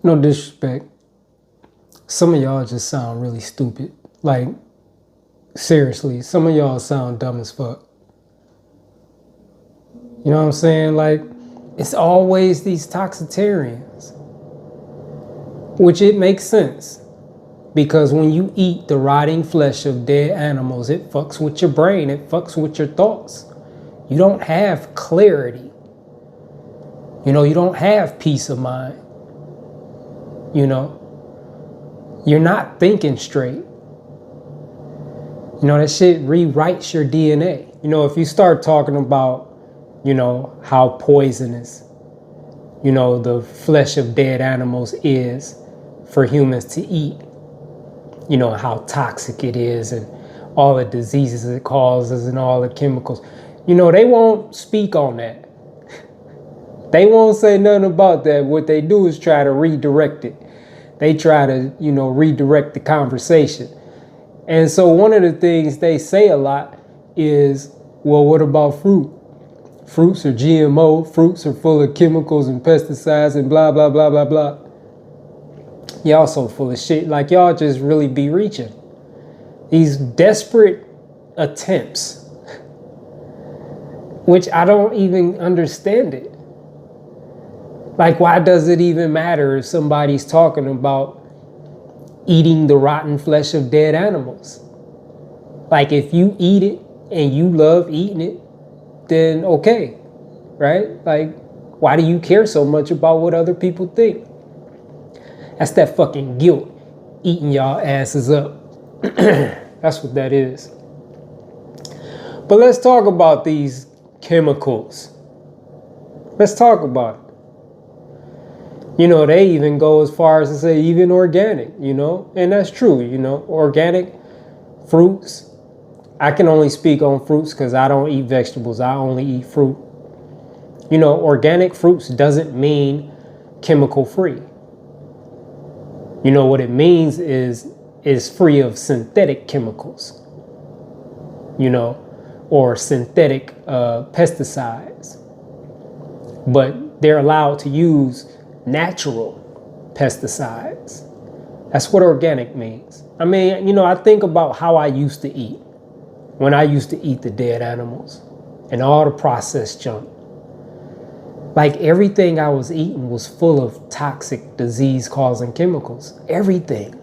No disrespect. Some of y'all just sound really stupid. Like, seriously, some of y'all sound dumb as fuck. You know what I'm saying? Like, it's always these toxitarians. Which it makes sense. Because when you eat the rotting flesh of dead animals, it fucks with your brain. It fucks with your thoughts. You don't have clarity. You know, you don't have peace of mind. You know, you're not thinking straight. You know, that shit rewrites your DNA. You know, if you start talking about, you know, how poisonous, you know, the flesh of dead animals is for humans to eat, you know, how toxic it is and all the diseases it causes and all the chemicals, you know, they won't speak on that. They won't say nothing about that. What they do is try to redirect it. They try to, you know, redirect the conversation. And so one of the things they say a lot is, well, what about fruit? Fruits are GMO. Fruits are full of chemicals and pesticides and blah, blah, blah, blah, blah. Y'all so full of shit. Like, y'all just really be reaching. These desperate attempts, which I don't even understand it. Like, why does it even matter if somebody's talking about eating the rotten flesh of dead animals? Like, if you eat it and you love eating it, then okay, right? Like, why do you care so much about what other people think? That's that fucking guilt eating y'all asses up. That's what that is. But let's talk about these chemicals. Let's talk about it. You know, they even go as far as to say even organic, you know, and that's true, you know, organic fruits. I can only speak on fruits because I don't eat vegetables. I only eat fruit. You know, organic fruits doesn't mean chemical free. You know, what it means is free of synthetic chemicals, you know, or synthetic pesticides. But they're allowed to use natural pesticides. That's what organic means. I mean, you know, I think about how I used to eat when I used to eat the dead animals and all the processed junk. Like, everything I was eating was full of toxic disease-causing chemicals. Everything.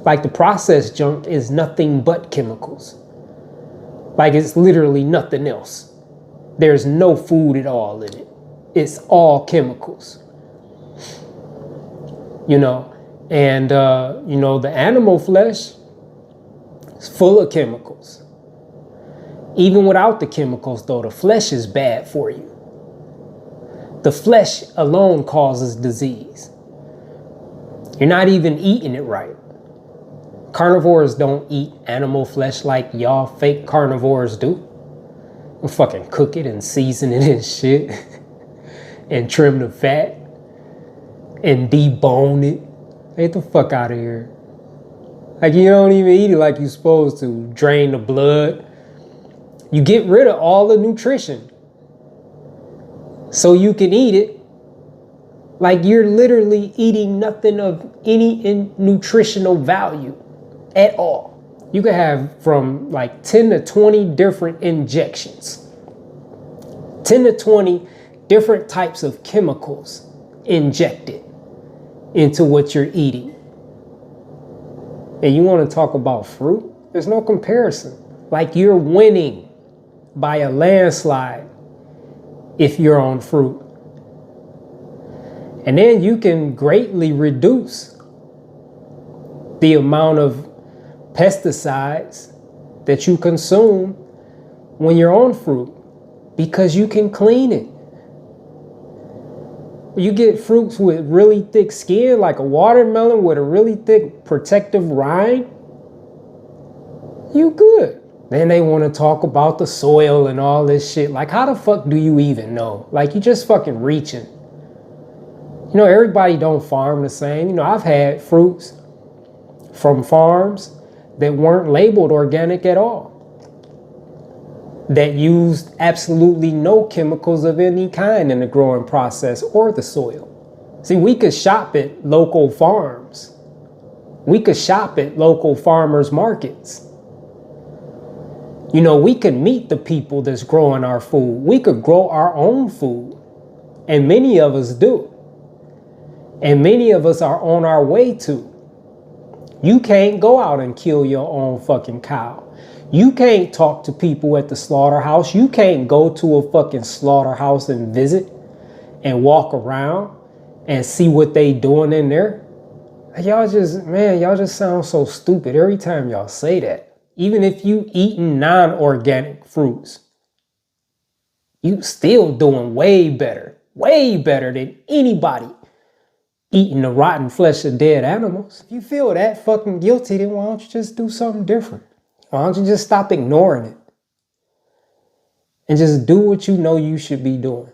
Like, the processed junk is nothing but chemicals. Like, it's literally nothing else. There's no food at all in it. It's all chemicals. You know, and, you know, the animal flesh is full of chemicals. Even without the chemicals, though, the flesh is bad for you. The flesh alone causes disease. You're not even eating it right. Carnivores don't eat animal flesh like y'all fake carnivores do. They'll fucking cook it and season it and shit. And trim the fat. And debone it. Get the fuck out of here. Like, you don't even eat it like you're supposed to. Drain the blood. You get rid of all the nutrition so you can eat it. Like, you're literally eating nothing of any nutritional value at all. You can have from like 10 to 20 different injections. 10 to 20 different types of chemicals injected into what you're eating. And you want to talk about fruit? There's no comparison. Like, you're winning by a landslide if you're on fruit. And then you can greatly reduce the amount of pesticides that you consume when you're on fruit, because you can clean it. You get fruits with really thick skin, like a watermelon with a really thick protective rind, you good. Then they want to talk about the soil and all this shit. Like, how the fuck do you even know? Like, you just fucking reaching. You know, everybody don't farm the same. You know, I've had fruits from farms that weren't labeled organic at all, that used absolutely no chemicals of any kind in the growing process or the soil. See, we could shop at local farms. We could shop at local farmers markets. You know, we could meet the people that's growing our food. We could grow our own food. And many of us do. And many of us are on our way to. You can't go out and kill your own fucking cow. You can't talk to people at the slaughterhouse. You can't go to a fucking slaughterhouse and visit and walk around and see what they doing in there. Y'all just sound so stupid every time y'all say that. Even if you eating non-organic fruits, you still doing way better than anybody eating the rotten flesh of dead animals. If you feel that fucking guilty, then why don't you just do something different? Why don't you just stop ignoring it and just do what you know you should be doing?